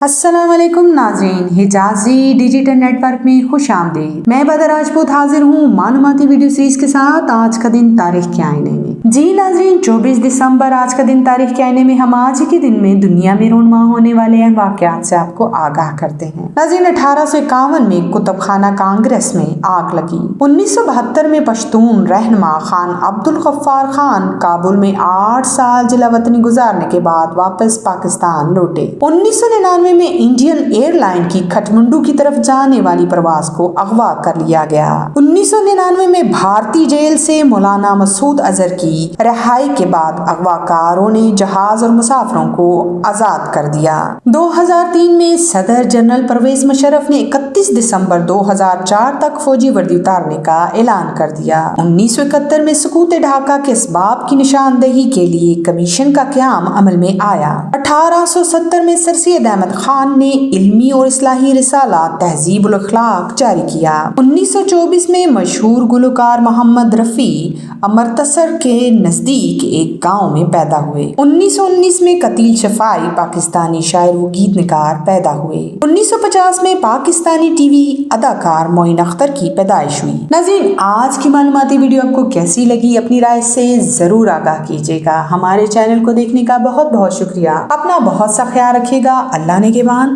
السلام علیکم ناظرین، حجازی ڈیجیٹل نیٹ ورک میں خوش آمدید۔ میں بدر راجپوت حاضر ہوں معلوماتی ویڈیو سیریز کے ساتھ آج کا دن تاریخ کے آئینے میں۔ جی ناظرین، 24 دسمبر آج کا دن تاریخ کے آئینے میں ہم آج کے دن میں دنیا میں رونما ہونے والے اہم واقعات سے آپ کو آگاہ کرتے ہیں۔ ناظرین، 1851 میں کتب خانہ کانگریس میں آگ لگی۔ 1972 میں پشتون رہنما خان عبد الغفار خان کابل میں 8 سال جلا وطنی گزارنے کے بعد واپس پاکستان لوٹے۔ 1999 میں انڈین ایئر لائن کی کھٹمنڈو کی طرف جانے والی پرواز کو اغوا کر لیا گیا۔ 1999 میں بھارتی جیل سے مولانا مسعود اظہر کی رہائی کے بعد اغوا کاروں نے جہاز اور مسافروں کو آزاد کر دیا۔ 2003 میں صدر جنرل پرویز مشرف نے 31 دسمبر 2004 تک فوجی وردی اتارنے کا اعلان کر دیا۔ 1971 میں سقوط ڈھاکہ کے اسباب کی نشاندہی کے لیے کمیشن کا قیام عمل میں آیا۔ 1870 میں سر سید احمد خان نے علمی اور اصلاحی رسالہ تہذیب الاخلاق جاری کیا۔ 1924 میں مشہور گلوکار محمد رفیع امرتسر کے نزدیک ایک گاؤں میں پیدا ہوئے۔ 1919 میں قتیل شفاعی پاکستانی شاعر و گیت نگار پیدا ہوئے۔ 1950 میں پاکستانی ٹی وی اداکار معین اختر کی پیدائش ہوئی۔ ناظرین، آج کی معلوماتی ویڈیو آپ کو کیسی لگی؟ اپنی رائے سے ضرور آگاہ کیجیے گا۔ ہمارے چینل کو دیکھنے کا بہت بہت شکریہ۔ اپنا بہت سا خیال رکھیے گا۔ اللہ نگہبان۔